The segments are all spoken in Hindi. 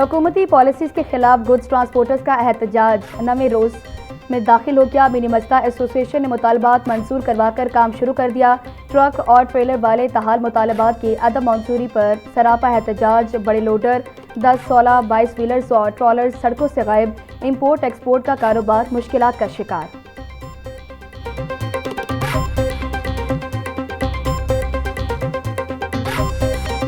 हुकूमती पॉलिसीज के खिलाफ गुड्स ट्रांसपोर्टर्स का एहतजाज 9वें रोज में दाखिल हो गया। मिनी मजदा एसोसिएशन ने मुतालबात मंजूर करवाकर काम शुरू कर दिया। ट्रक और ट्रेलर वाले तहाल मुतालबात की अदम मंजूरी पर सरापा एहतजाज। बड़े लोडर 10, 16, 22 व्हीलर्स और ट्रॉलर्स सड़कों से गायब। इंपोर्ट एक्सपोर्ट का कारोबार मुश्किलात का शिकार।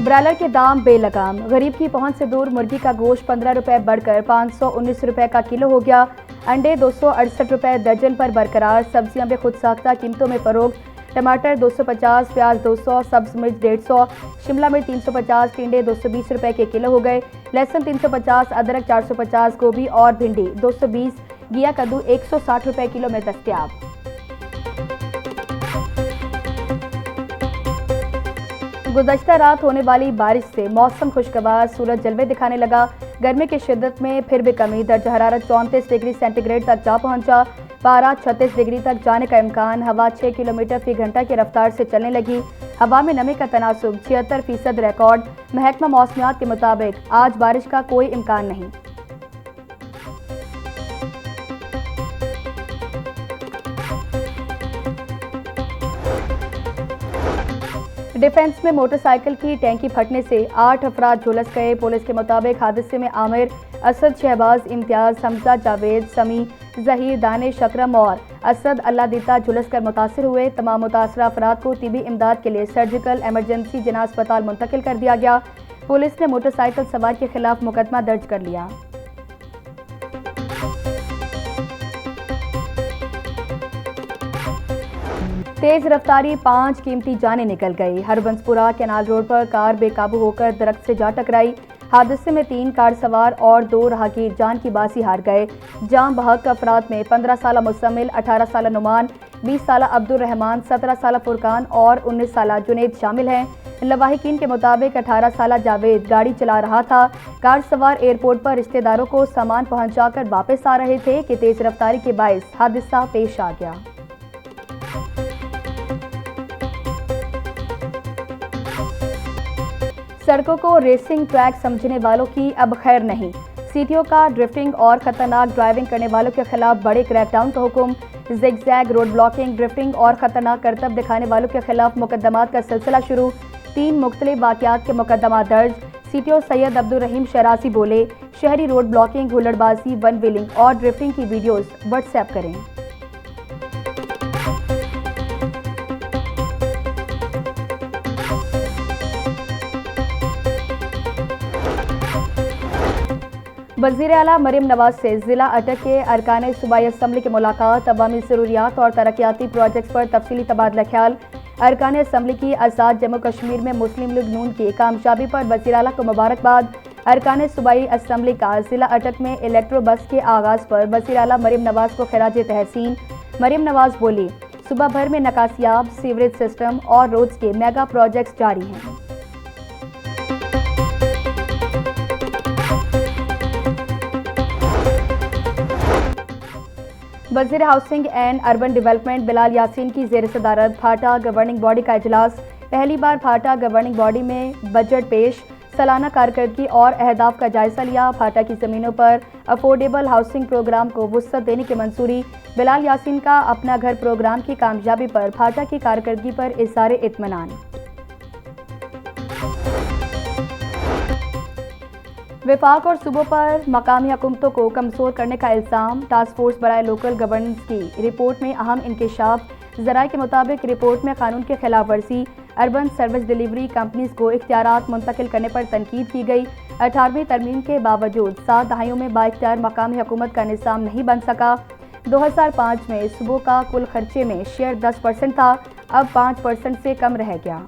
ब्रायलर के दाम बेलगाम। गरीब की पहुंच से दूर मुर्गी का गोश्त 15 रुपए बढ़कर 519 रुपए का किलो हो गया। अंडे 268 रुपए दर्जन पर बरकरार। सब्जियां भी खुद साख्ता कीमतों में फरोख्त। टमाटर 250, प्याज 200, सब्ज मिर्च 150, शिमला मिर्च 350, टिंडे 220 रुपए के किलो हो गए। लहसुन 350, अदरक 450, गोभी और भिंडी 220, घिया कद्दू 160 रुपए किलो में दस्तयाब। गुज़श्ता रात होने वाली बारिश से मौसम खुशगवार, सूरज जलवे दिखाने लगा। गर्मी की शिद्दत में फिर भी कमी। दर्जा हरारत 34 डिग्री सेंटीग्रेड तक जा पहुंचा। पारा 36 डिग्री तक जाने का इम्कान। हवा 6 किलोमीटर फी घंटा की रफ्तार से चलने लगी। हवा में नमी का तनासुब 76% रिकॉर्ड। महकमा मौसमियात के मुताबिक आज बारिश का कोई इम्कान नहीं। डिफेंस में मोटरसाइकिल की टैंकी फटने से 8 अफराद झुलस गए। पुलिस के मुताबिक हादसे में आमिर, असद, शहबाज, इम्तियाज, हमजा, जावेद, समी, जहीर, दानिश, अकरम और असद अल्लादीता झुलस कर मुतासिर हुए। तमाम मुतासरा अफराद को तिबी इमदाद के लिए सर्जिकल इमरजेंसी जिना अस्पताल मुंतकिल कर दिया गया। पुलिस ने मोटरसाइकिल सवार के खिलाफ मुकदमा दर्ज कर लिया। तेज रफ्तारी 5 कीमती जानें निकल गई। हरबंसपुरा कैनाल रोड पर कार बेकाबू होकर दरख्त से जा टकराई। हादसे में 3 कार सवार और 2 राहगीर जान की बाजी हार गए। जाम बहक अफराद में 15 साला मुसम्मिल, 18 साला नुमान, 20 साला अब्दुल रहमान, 17 साला फुरकान और 19 साला जुनेद शामिल हैं। लवाहिकीन के मुताबिक 18 साला जावेद गाड़ी चला रहा था। कार सवार एयरपोर्ट पर रिश्तेदारों को सामान पहुंचाकर वापस आ रहे थे कि तेज रफ्तारी के बायस हादसा पेश आ गया। सड़कों को रेसिंग ट्रैक समझने वालों की अब खैर नहीं। सीटीओ का ड्रिफ्टिंग और खतरनाक ड्राइविंग करने वालों के खिलाफ बड़े क्रैकडाउन का हुक्म। जिगजैग, रोड ब्लॉकिंग, ड्रिफ्टिंग और खतरनाक करतब दिखाने वालों के खिलाफ मुकदमात का सिलसिला शुरू। 3 मुख्तलिफ वाक़यात के मुकदमा दर्ज। सीटीओ सैयद अब्दुल रहीम शरासी बोले, शहरी रोड ब्लॉकिंग, हुल्लड़बाजी, वन व्हीलिंग और ड्रिफ्टिंग की वीडियोज़ व्हाट्सएप करें। वज़ीर आला मरीम नवाज से ज़िला अटक के अरकान सूबाई असम्बली की मुलाकात। अवामी ज़रूरियात और तरक्याती प्रोजेक्ट्स पर तफसीली तबादला ख्याल। अरकान असम्बली की आज़ाद जम्मू कश्मीर में मुस्लिम लीग नून की कामयाबी पर वज़ीर आला को मुबारकबाद। अरकान सूबाई असम्बली का ज़िला अटक में इलेक्ट्रो बस के आगाज़ पर वज़ीर आला मरीम नवाज को खिराज तहसीन। मरीम नवाज बोली, सूबा भर में नकासियाब सीवरेज सिस्टम और रोड्स के मेगा प्रोजेक्ट्स जारी हैं। वज़ीर housing and urban development Bilal Yasin की ज़ेर सदारत फाटा गवर्निंग बॉडी का इजलास। पहली बार फाटा गवर्निंग बॉडी में बजट पेश। सालाना कारकर्दगी और अहदाफ का जायजा लिया। फाटा की ज़मीनों पर अफोर्डेबल हाउसिंग प्रोग्राम को वुसअत देने की मंजूरी। बिलाल यासीन का अपना घर प्रोग्राम की कामयाबी पर फाटा की कारकर्दगी पर इज़हार इत्मीनान। विफाक और सूबों पर मकामी हुकूमतों को कमज़ोर करने का इल्ज़ाम। टास्क फोर्स बराए लोकल गवर्नेंस की रिपोर्ट में अहम इंकशाफ। ज़राए के मुताबिक रिपोर्ट में कानून की खिलाफ वर्जी, अर्बन सर्विस डिलीवरी कंपनीज को इख्तियारात मुंतकिल करने पर तनकीद की गई। 18वीं तरमीम के बावजूद 7 दहाइयों में बाइख्तियार मकामी हुकूमत का निज़ाम नहीं बन सका। 2005 में सूबों का कुल खर्चे में शेयर 10% था, अब 5% से कम रह गया।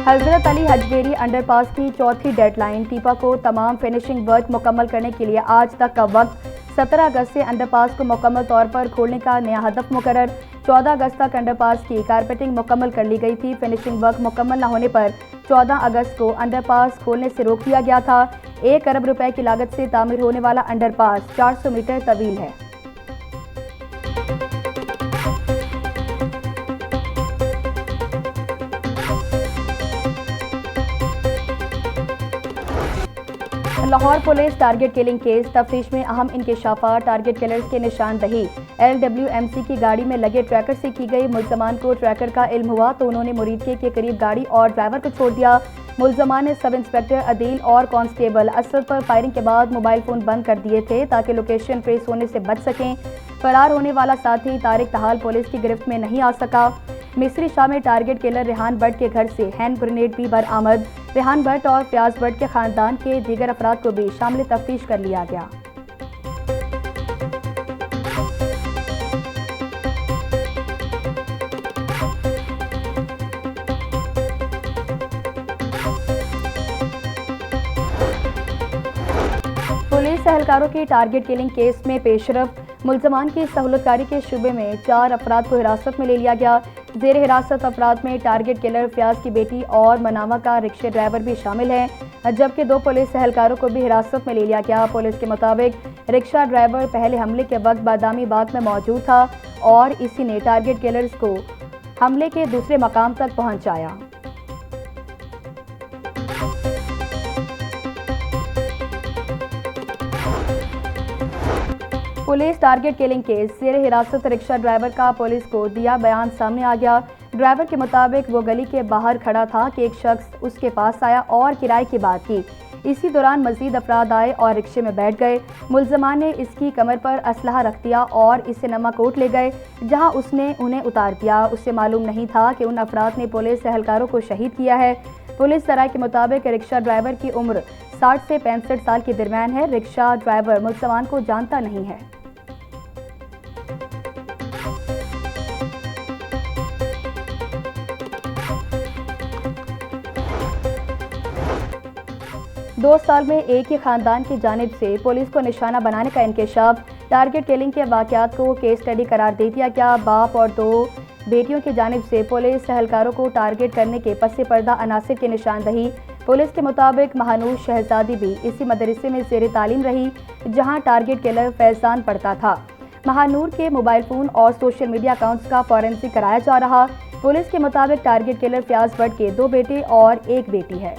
हज़रत अली हजवेरी अंडरपास की चौथी डेडलाइन। टीपा को तमाम फिनिशिंग वर्क मुकम्मल करने के लिए आज तक का वक्त। 17 अगस्त से अंडरपास को मुकम्मल तौर पर खोलने का नया हदफ मुकर्रर। 14 अगस्त तक अंडरपास की कारपेटिंग मुकम्मल कर ली गई थी। फिनिशिंग वर्क मुकम्मल न होने पर 14 अगस्त को अंडरपास खोलने से रोक दिया गया था। 1 अरब रुपए की लागत से तामीर होने वाला अंडरपास 400 मीटर तवील है। Lahore police target killing case तफ्तीश में अहम इंकशाफात। टारगेट किलर्स के निशानदही LWMC की गाड़ी में लगे ट्रैकर से की गई। मुल्जमान को ट्रैकर का इल्म हुआ तो उन्होंने मुरीदके के करीब गाड़ी और ड्राइवर को छोड़ दिया। मुल्जमान ने सब इंस्पेक्टर अदील और कांस्टेबल असद पर फायरिंग के बाद मोबाइल फोन बंद कर दिए थे ताकि लोकेशन ट्रेस होने से बच सकें। फरार होने वाला साथी तारिक तहाल पुलिस की गिरफ्त में नहीं आ सका। मिस्री शाह में टारगेट किलर रेहान भट्ट के घर से हैंड ग्रेनेड भी बरामद। रेहान भट्ट और फयाज भट्ट के खानदान के दीगर अफराद को भी शामिल तफ्तीश कर लिया गया। पुलिस एहलकारों की टारगेट किलिंग केस में पेशरफ। मुल्जमान की सहूलतकारी के शुबे में 4 अफराद को हिरासत में ले लिया गया। जेर हिरासत अफराद में टारगेट किलर फयाज की बेटी और मनावा का रिक्शा ड्राइवर भी शामिल है, जबकि 2 पुलिस एहलकारों को भी हिरासत में ले लिया गया। पुलिस के मुताबिक रिक्शा ड्राइवर पहले हमले के वक्त बादामी बाग में मौजूद था और इसी ने टारगेट किलर्स को हमले के दूसरे मकाम तक पहुंचाया। पुलिस टारगेट किलिंग केस जेर हिरासत रिक्शा ड्राइवर का पुलिस को दिया बयान सामने आ गया। ड्राइवर के मुताबिक वो गली के बाहर खड़ा था कि एक शख्स उसके पास आया और किराए की बात की। इसी दौरान मजीद अफराद आए और रिक्शे में बैठ गए। मुल्जमान ने इसकी कमर पर असलहा रख दिया और इसे नमाकोट ले गए, जहां उसने उन्हें उतार दिया। उससे मालूम नहीं था कि उन अफराद ने पुलिस एहलकारों को शहीद किया है। पुलिस सराय के मुताबिक रिक्शा ड्राइवर की उम्र 60 से 65 साल के दरमियान है। रिक्शा ड्राइवर मुल्जमान को जानता नहीं है। दो साल में एक ही खानदान की जानिब से पुलिस को निशाना बनाने का इंकशाफ। टारगेट किलिंग के वाकयात को केस स्टडी करार दे दिया गया। बाप और 2 बेटियों की जानिब से पुलिस एहलकारों को टारगेट करने के पसे पर्दा अनासिर की निशानदही। पुलिस के मुताबिक महानूर शहजादी भी इसी मदरसे में ज़ेर तालीम रही जहां टारगेट किलर फैजान पढ़ता था। महानूर के मोबाइल फ़ोन और सोशल मीडिया अकाउंट्स का फॉरेंसिक कराया जा रहा। पुलिस के मुताबिक टारगेट किलर फयाज भट्ट के 2 बेटे और 1 बेटी है।